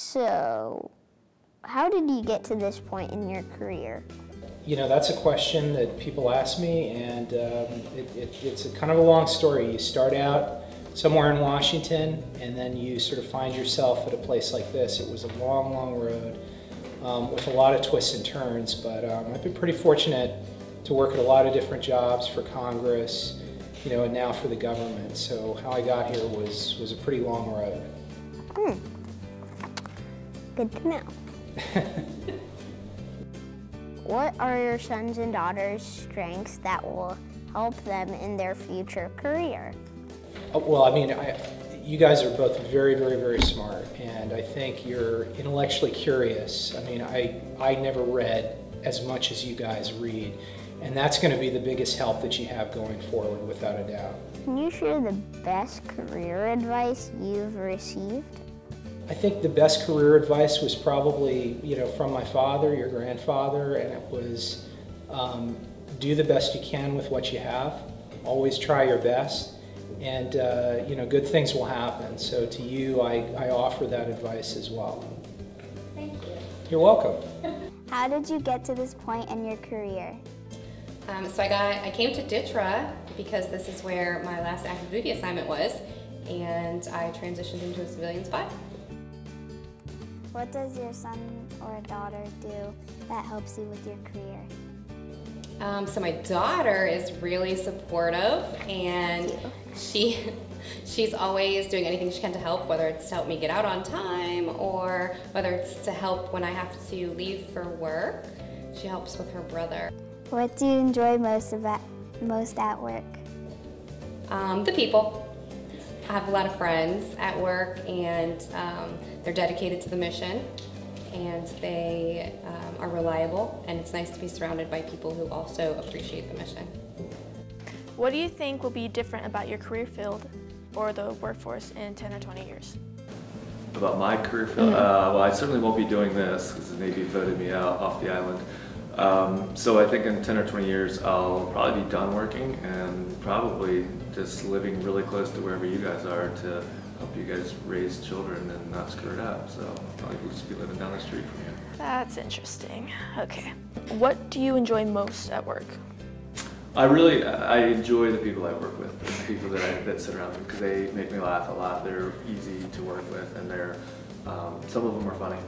So, how did you get to this point in your career? You know, that's a question that people ask me, and it's a kind of a long story. You start out somewhere in Washington, and then you sort of find yourself at a place like this. It was a long, long road with a lot of twists and turns, but I've been pretty fortunate to work at a lot of different jobs for Congress, you know, and now for the government. So how I got here was a pretty long road. Good to know. What are your sons and daughters' strengths that will help them in their future career? Well, I mean, you guys are both very, very, very smart, and I think you're intellectually curious. I mean, I never read as much as you guys read, and that's going to be the biggest help that you have going forward, without a doubt. Can you share the best career advice you've received? I think the best career advice was probably, you know, from my father, your grandfather, and it was do the best you can with what you have. Always try your best, and you know, good things will happen. So to you, I offer that advice as well. Thank you. You're welcome. How did you get to this point in your career? So I came to DTRA because this is where my last active duty assignment was, and I transitioned into a civilian spy. What does your son or daughter do that helps you with your career? So my daughter is really supportive, and she's always doing anything she can to help, whether it's to help me get out on time or whether it's to help when I have to leave for work. She helps with her brother. What do you enjoy most at work? The people. I have a lot of friends at work, and they're dedicated to the mission, and they are reliable, and it's nice to be surrounded by people who also appreciate the mission. What do you think will be different about your career field or the workforce in 10 or 20 years? About my career field? Well, I certainly won't be doing this because the Navy voted me out off the island. So I think in 10 or 20 years I'll probably be done working and probably just living really close to wherever you guys are to help you guys raise children and not screw it up. So I'll probably just be living down the street from you. That's interesting. Okay. What do you enjoy most at work? I enjoy the people I work with, the people that sit around me, because they make me laugh a lot. They're easy to work with, and they're some of them are funny.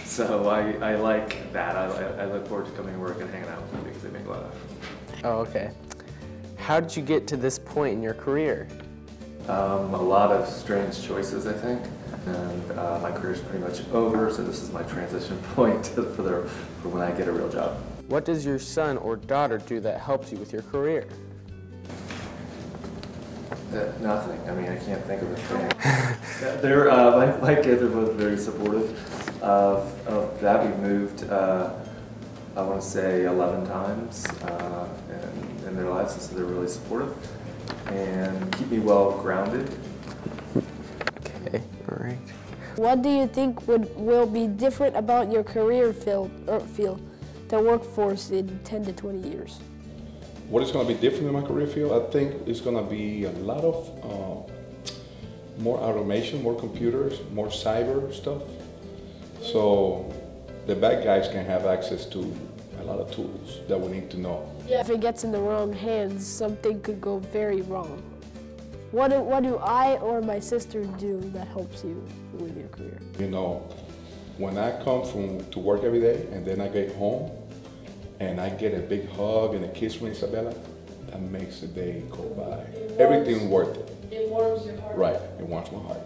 So I like that. I look forward to coming to work and hanging out with them because they make me laugh. Oh, okay. How did you get to this point in your career? A lot of strange choices, I think, and my career is pretty much over, so this is my transition point for when I get a real job. What does your son or daughter do that helps you with your career? Nothing. I mean, I can't think of a thing. My kids are both very supportive of that. We've moved, I want to say 11 times in their lives, so they're really supportive and keep me well grounded. Okay, all right. What do you think will be different about your career field, the workforce in 10 to 20 years? What is going to be different in my career field? I think it's going to be a lot of more automation, more computers, more cyber stuff. So the bad guys can have access to a lot of tools that we need to know. Yeah. If it gets in the wrong hands, something could go very wrong. What do I or my sister do that helps you with your career? You know, when I come to work every day and then I get home and I get a big hug and a kiss from Isabella, that makes the day go by. Everything worth it. It warms your heart. Right, it warms my heart.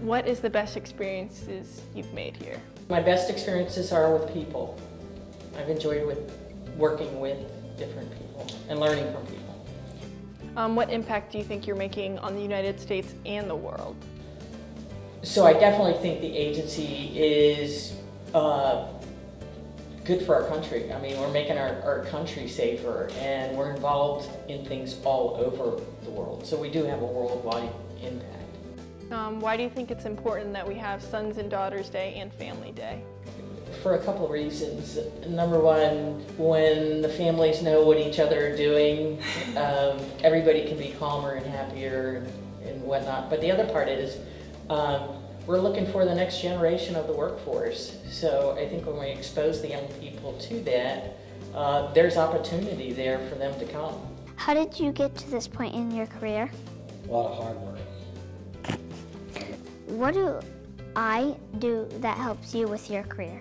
What is the best experiences you've made here? My best experiences are with people. I've enjoyed working with different people and learning from people. What impact do you think you're making on the United States and the world? So I definitely think the agency is good for our country. I mean, we're making our country safer, and we're involved in things all over the world. So we do have a worldwide impact. Why do you think it's important that we have Sons and Daughters Day and Family Day? For a couple of reasons. Number one, when the families know what each other are doing, everybody can be calmer and happier and whatnot. But the other part is, we're looking for the next generation of the workforce. So I think when we expose the young people to that, there's opportunity there for them to come. How did you get to this point in your career? A lot of hard work. What do I do that helps you with your career?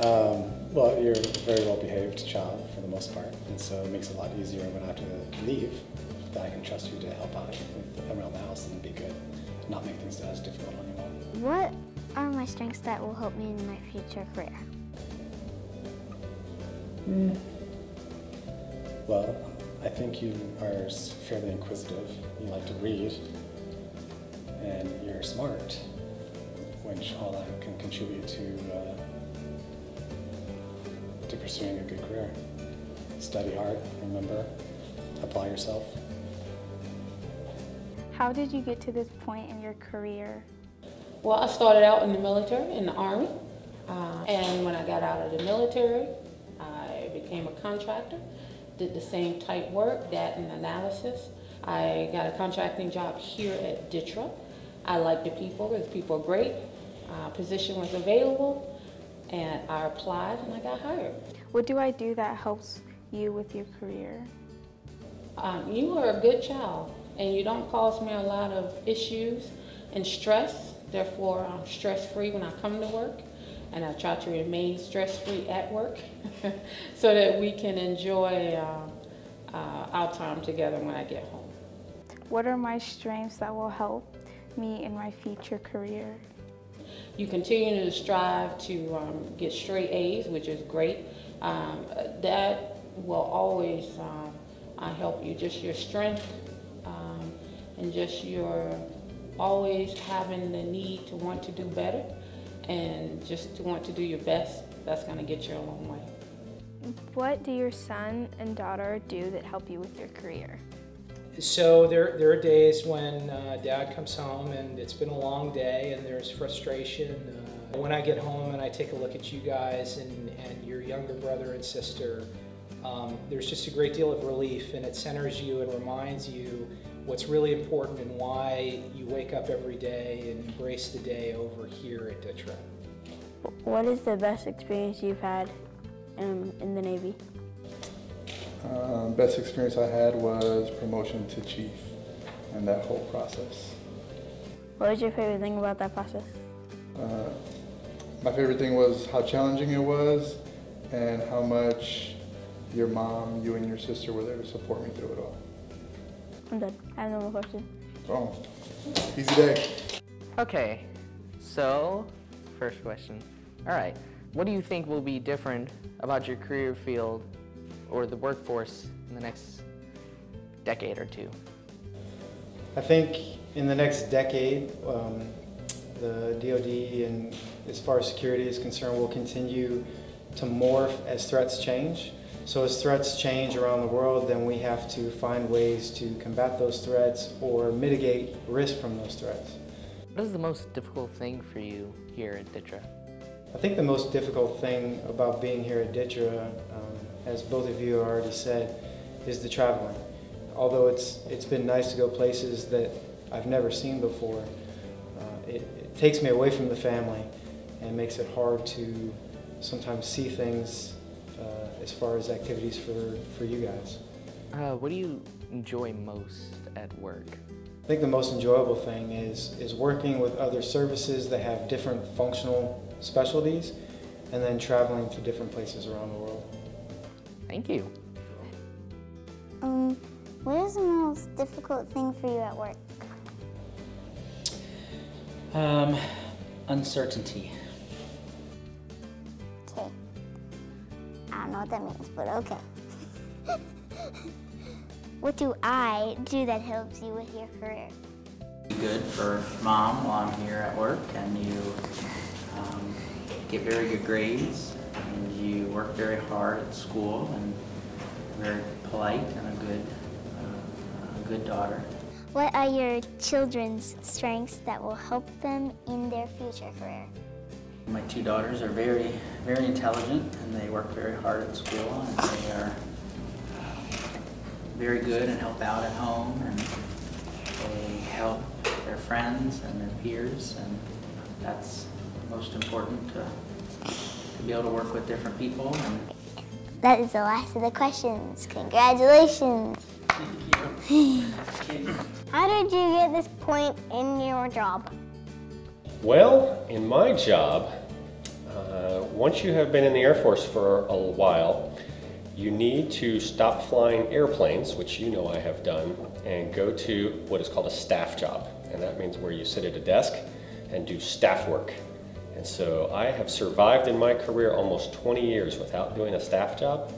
Well, you're a very well-behaved child for the most part, and so it makes it a lot easier when I have to leave, that I can trust you to help out with around the house and be good, not make things as difficult on you all. What are my strengths that will help me in my future career? Well, I think you are fairly inquisitive. You like to read, and you're smart, which all that can contribute to pursuing a good career. Study hard, remember, apply yourself. How did you get to this point in your career? Well, I started out in the military, in the Army, and when I got out of the military, I became a contractor, did the same type work, data and analysis. I got a contracting job here at DITRA. I liked the people are great. Position was available, and I applied and I got hired. What do I do that helps you with your career? You are a good child, and you don't cause me a lot of issues and stress. Therefore, I'm stress-free when I come to work, and I try to remain stress-free at work so that we can enjoy our time together when I get home. What are my strengths that will help me in my future career? You continue to strive to get straight A's, which is great. That will always help you. Just your strength and just your always having the need to want to do better and just to want to do your best. That's going to get you a long way. What do your son and daughter do that help you with your career? So there are days when Dad comes home and it's been a long day and there's frustration. When I get home and I take a look at you guys and your younger brother and sister, there's just a great deal of relief, and it centers you and reminds you what's really important and why you wake up every day and embrace the day over here at DITRA. What is the best experience you've had in the Navy? Best experience I had was promotion to chief and that whole process. What was your favorite thing about that process? My favorite thing was how challenging it was and how much your mom, you and your sister were there to support me through it all. I'm done. I have no more questions. Oh, easy day. Okay, so first question. All right, what do you think will be different about your career field or the workforce in the next decade or two? I think in the next decade, the DoD, and as far as security is concerned, will continue to morph as threats change. So as threats change around the world, then we have to find ways to combat those threats or mitigate risk from those threats. What is the most difficult thing for you here at DITRA? I think the most difficult thing about being here at DITRA, as both of you already said, is the traveling. Although it's been nice to go places that I've never seen before, it takes me away from the family and makes it hard to sometimes see things as far as activities for you guys. What do you enjoy most at work? I think the most enjoyable thing is working with other services that have different functional specialties and then traveling to different places around the world. Thank you. What is the most difficult thing for you at work? Uncertainty. Okay. I don't know what that means, but okay. What do I do that helps you with your career? Good for Mom while I'm here at work, and you get very good grades, and you work very hard at school, and very polite and a good daughter. What are your children's strengths that will help them in their future career? My two daughters are very, very intelligent, and they work very hard at school, and they are very good and help out at home, and they help their friends and their peers, and that's most important to be able to work with different people. And that is the last of the questions. Congratulations. Thank you. How did you get this point in your job? Well, in my job, once you have been in the Air Force for a while, you need to stop flying airplanes, which you know I have done, and go to what is called a staff job. And that means where you sit at a desk and do staff work. And so I have survived in my career almost 20 years without doing a staff job,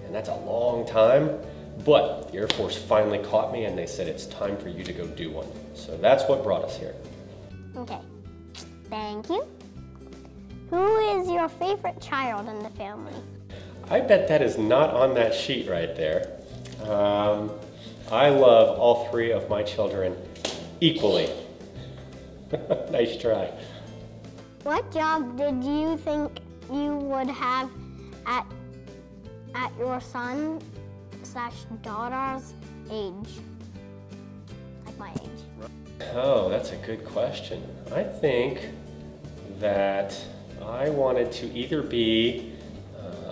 and that's a long time. But the Air Force finally caught me and they said it's time for you to go do one. So that's what brought us here. Okay, thank you. Who is your favorite child in the family? I bet that is not on that sheet right there. I love all three of my children equally. Nice try. What job did you think you would have at your son/daughter's age? Like my age. Oh, that's a good question. I think that I wanted to either be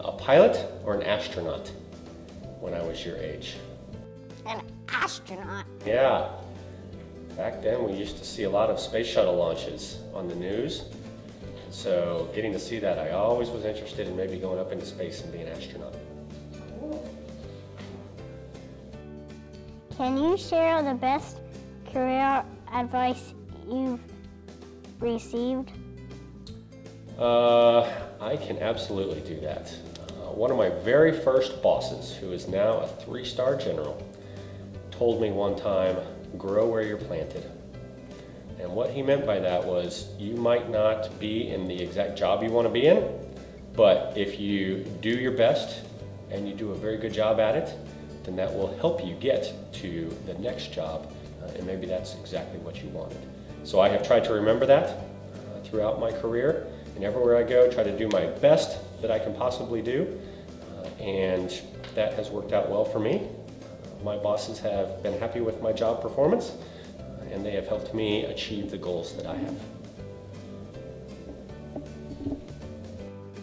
a pilot or an astronaut when I was your age. An astronaut? Yeah. Back then we used to see a lot of space shuttle launches on the news. So getting to see that, I always was interested in maybe going up into space and being an astronaut. Can you share the best career advice you've received? I can absolutely do that. One of my very first bosses, who is now a 3-star general, told me one time, grow where you're planted. And what he meant by that was, you might not be in the exact job you want to be in, but if you do your best and you do a very good job at it, then that will help you get to the next job, and maybe that's exactly what you wanted. So I have tried to remember that throughout my career, and everywhere I go, try to do my best that I can possibly do, and that has worked out well for me. My bosses have been happy with my job performance, and they have helped me achieve the goals that I have.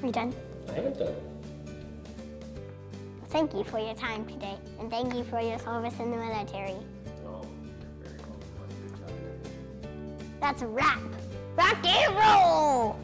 Are you done? I am done. Thank you for your time today, and thank you for your service in the military. Oh, you're very welcome. Good job. That's a wrap. Rock and roll!